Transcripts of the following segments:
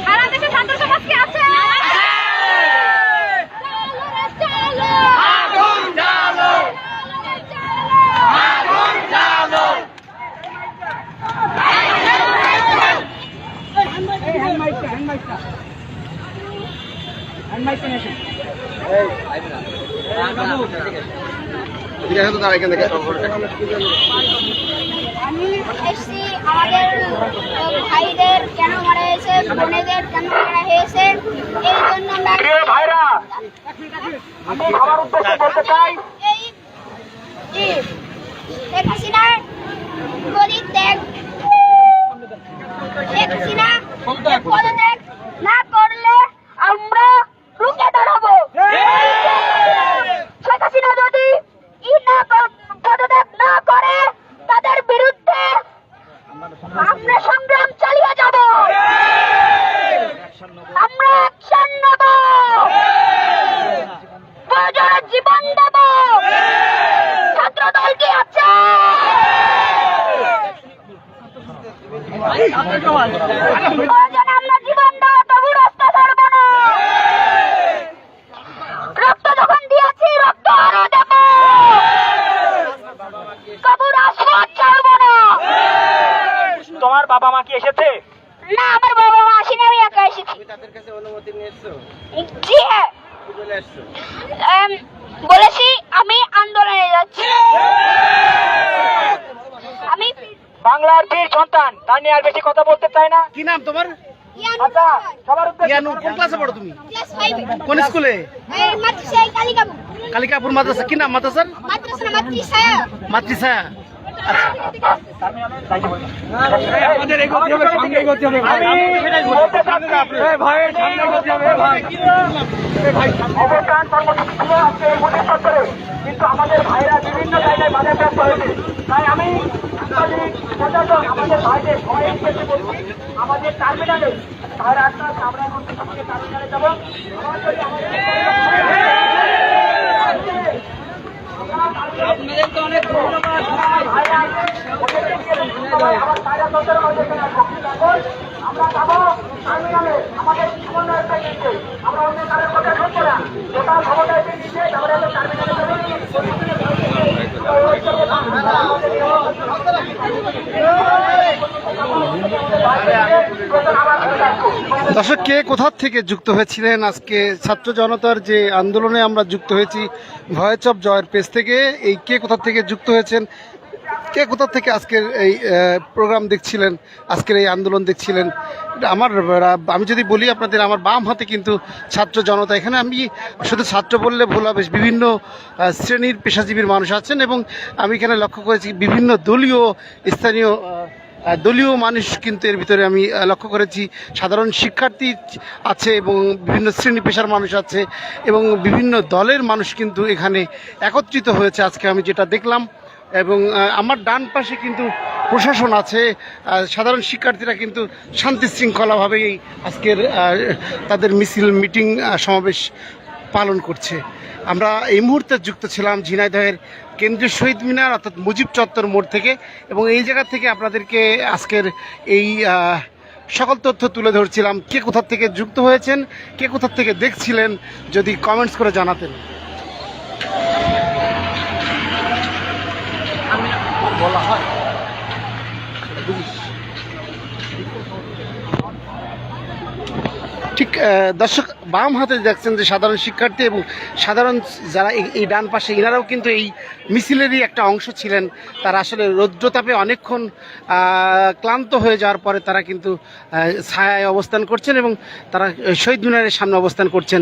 সারা দেশে ছাত্র সমাজ কি আছে? আমি এসছি আমাদের ভাইদের কেন মারা হয়েছে, বোনেদের কেন মারা হয়েছে, এই জন্য আমরা শেখ হাসিনা পদত্যাগ না করলে আমরা রুখে দাঁড়াবো। শেখ হাসিনা যদি পদত্যাগ না করে তাদের বিরুদ্ধে আমরা সংগ্রাম চালিয়ে যাব, আমরা অ্যাকশন নেব, প্রয়োজনে জীবন দেব। ছাত্র দল কি আছে? প্রয়োজনে আমরা জীবন দেব, তবু রাস্তা ছাড়ব না। রক্ত যখন দিয়েছি রক্ত আরো দেব, তবু রাজপথ ছাড়ব না। তোমার বাবা মা কি এসেছে? না, আমার বাবা মা আসেনি, আমি একা এসেছি। তাদের কাছে অনুমতি নিয়েছো? জি হ্যাঁ, কি বলে আসছো? বলেছি আমি আন্দোলনে যাচ্ছি। আমি বাংলার বীর সন্তান, তা নিয়ে আর বেশি কথা বলতে চাই না। কি নাম তোমার? আচ্ছা, সবার উদ্দেশ্যে ইয়ানু, কোন ক্লাসে পড়ো তুমি? ক্লাস 5 কোন স্কুলে? এই মাদ্রাসা কালিকাপুর। কালিকাপুর মাদ্রাসা। কি নাম মাদ্রাসার? মাদ্রাসা। মাতৃছা। আমাদের এগোতে হবে, সামনে এগোতে হবে। অবস্থান কর্মসূচি ছিল আজকে এই মোদী সরকারের, কিন্তু আমাদের ভাইরা বিভিন্ন জায়গায় বাধাগ্রস্ত হয়েছে। তাই আমি আমাদের ভাইদের ভয়ে বলছি, আমাদের টার্মিনালে ভাইরা আসতে আমরা এখন টার্মিনালে যাবো। আপনাদের তো অনেক ধন্যবাদ। আমরা যাবো টার্মিনালে, আমাদের জীবনের একটা আমরা অন্য কারোর কথা শুনবো না। টোটাল ক্ষমতায় দিচ্ছে, তারপরে আমরা টার্মিনালে যাবো। দর্শক, কে কোথা থেকে যুক্ত হয়েছিলেন আজকে ছাত্র জনতার যে আন্দোলনে আমরা যুক্ত হয়েছি ভয়েস অফ জয়ের পেজ থেকে, এই কে কোথা থেকে যুক্ত হয়েছেন, কে কোথা থেকে আজকের এই প্রোগ্রাম দেখছিলেন, আজকের এই আন্দোলন দেখছিলেন, আমি যদি বলি আপনাদের, আমার বাম হাতে কিন্তু ছাত্র জনতা। এখানে আমি শুধু ছাত্র বললে ভুল হবে, বিভিন্ন শ্রেণীর পেশাজীবীর মানুষ আছেন এবং আমি এখানে লক্ষ্য করেছি বিভিন্ন দলীয় স্থানীয় দলীয় মানুষ কিন্তু এর ভিতরে আমি লক্ষ্য করেছি। সাধারণ শিক্ষার্থী আছে এবং বিভিন্ন শ্রেণী পেশার মানুষ আছে এবং বিভিন্ন দলের মানুষ কিন্তু এখানে একত্রিত হয়েছে আজকে আমি যেটা দেখলাম। এবং আমার ডান পাশে কিন্তু প্রশাসন আছে, সাধারণ শিক্ষার্থীরা কিন্তু শান্তি শৃঙ্খলাভাবেই আজকের তাদের মিছিল, মিটিং, সমাবেশ পালন করছে। আমরা এই মুহূর্তে যুক্ত ছিলাম ঝিনাইদহের কেন্দ্রীয় শহীদ মিনার অর্থাৎ মুজিব চত্বর মোড় থেকে, এবং এই জায়গা থেকে আপনাদেরকে আজকের এই সকল তথ্য তুলে ধরছিলাম। কে কোথা থেকে যুক্ত হয়েছেন, কে কোথা থেকে দেখছিলেন, যদি কমেন্টস করে জানাতেন। বলা হয় ঠিক দর্শক, বাম হাতে দেখছেন যে সাধারণ শিক্ষার্থী এবং সাধারণ যারা এই ডান পাশে, এনারাও কিন্তু এই মিছিলেরই একটা অংশ ছিলেন। তারা আসলে রৌদ্রতাপে অনেকক্ষণ ক্লান্ত হয়ে যাওয়ার পরে তারা কিন্তু ছায়ায় অবস্থান করছেন এবং তারা শহীদ মিনারের সামনে অবস্থান করছেন।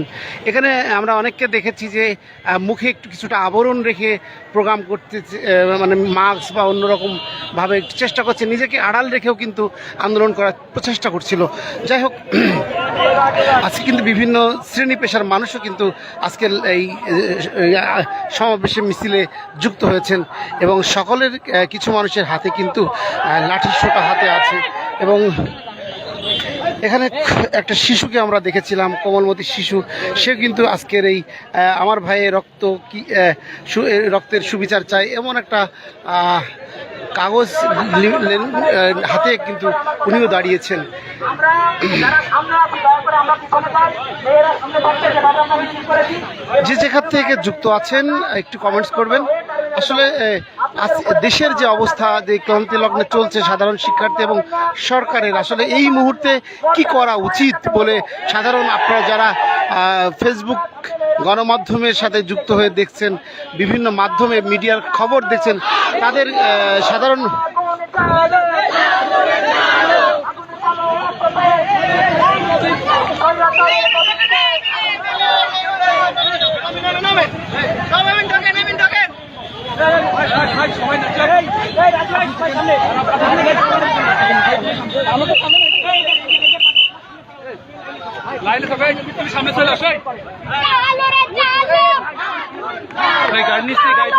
এখানে আমরা অনেককে দেখেছি যে মুখে একটু কিছুটা আবরণ রেখে প্রোগ্রাম করতে, মানে মাস্ক বা অন্যরকমভাবে চেষ্টা করছে, নিজেকে আড়াল রেখেও কিন্তু আন্দোলন করার প্রচেষ্টা করছিল। যাই হোক, আজকে কিন্তু বিভিন্ন শ্রেণী পেশার মানুষও কিন্তু আজকের এই সমাবেশে মিছিলে যুক্ত হয়েছেন এবং সকলের কিছু মানুষের হাতে কিন্তু লাঠি সোটা হাতে আছে এবং এখানে একটা শিশুকে আমরা দেখেছিলাম, কোমলমতি শিশু, সে কিন্তু আজকের এই আমার ভাইয়ের রক্তের সুবিচার চাই এমন একটা কাগজ হাতে কিন্তু উনিও দাঁড়িয়েছেন। আমরা যারা সামনে আছি দয়া করে আমরা পিছনে যাই, মেয়েরা সামনে থাকতে যেভাবে আমরা মিছিল করেছি যে যেখান থেকে যুক্ত আছেন একটু কমেন্টস করবেন। আসলে দেশের যে অবস্থা, যে ক্লান্তি লগ্নে চলছে সাধারণ শিক্ষার্থী এবং সরকারের, আসলে এই মুহূর্তে কি করা উচিত বলে সাধারণ আপনারা যারা ফেসবুক গণমাধ্যমের সাথে যুক্ত হয়ে দেখছেন, বিভিন্ন মাধ্যমে মিডিয়ার খবর দেখছেন, তাদের সাধারণ লাইনে সবাই তুমি সামনে চলে আসো ভাই গাড়ি নিচ্ছি গাড়ি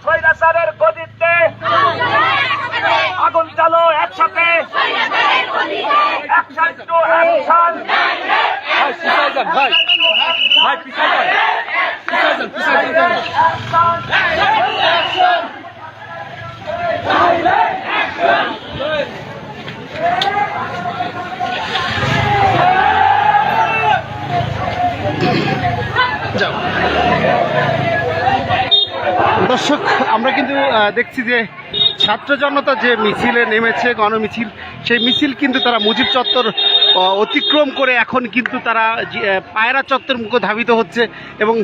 স্বৈরাচারের গদিতে আগুন চালো একসাথে, অ্যাকশন টু অ্যাকশন। ভাই ভাই পিছাই যান, পিছাই যান। যাও। দর্শক, আমরা কিন্তু দেখছি যে ছাত্র জনতা যে মিছিলে নেমেছে, গণমিছিল, সেই মিছিল কিন্তু তারা মুজিব চত্বর অতিক্রম করে এখন কিন্তু তারা পায়রা চত্বর মুখে ধাবিত হচ্ছে এবং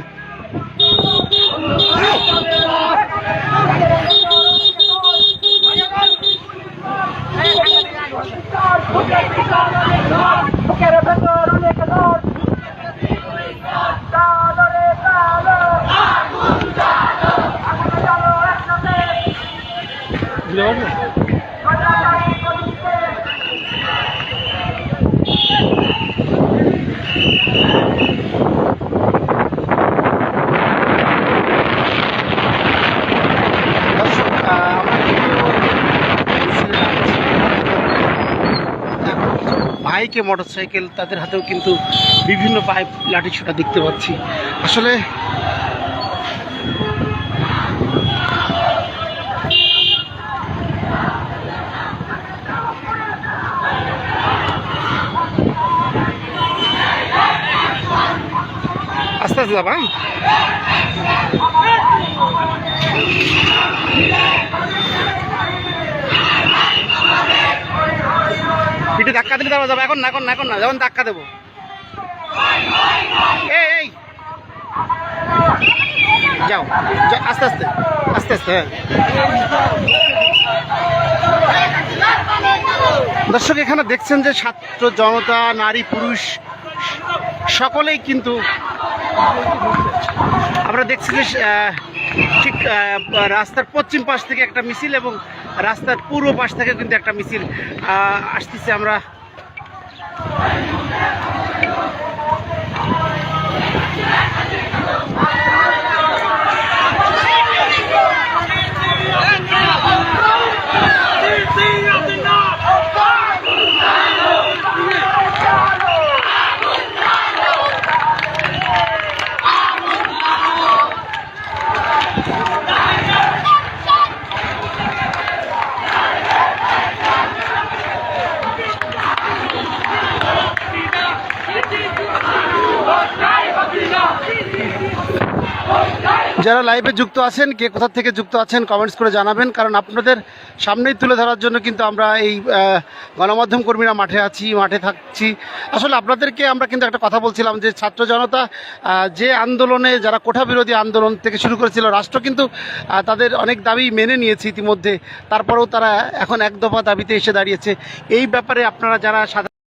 বাইকে, মোটরসাইকেল, তাদের হাতেও কিন্তু বিভিন্ন পাইপ লাঠি ছোটা দেখতে পাচ্ছি। আসলে আস্তে আস্তে যাবা। পিঠে ধাক্কা দিলে দেওয়া যাবে, এখন না, এখন না, এখন না, যখন ধাক্কা দেবো। এই যাও, আস্তে আস্তে আস্তে আস্তে। হ্যাঁ দর্শক, এখানে দেখছেন যে ছাত্র জনতা, নারী পুরুষ সকলেই কিন্তু আমরা দেখছি যে ঠিক রাস্তার পশ্চিম পাশ থেকে একটা মিছিল এবং রাস্তার পূর্ব পাশ থেকে কিন্তু একটা মিছিল আসতেছে। আমরা যারা লাইভে যুক্ত আছেন, কে কোথা থেকে যুক্ত আছেন কমেন্টস করে জানাবেন, কারণ আপনাদের সামনেই তুলে ধরার জন্য কিন্তু আমরা এই গণমাধ্যম কর্মীরা মাঠে আছি, মাঠে থাকছি। আসলে আপনাদেরকে আমরা কিন্তু একটা কথা বলছিলাম যে ছাত্র জনতা যে আন্দোলনে, যারা কোঠা বিরোধী আন্দোলন থেকে শুরু করেছিল, রাষ্ট্র কিন্তু তাদের অনেক দাবি মেনে নিয়েছে ইতিমধ্যে, তারপরেও তারা এখন এক দফা দাবিতে এসে দাঁড়িয়েছে। এই ব্যাপারে আপনারা যারা সাধারণ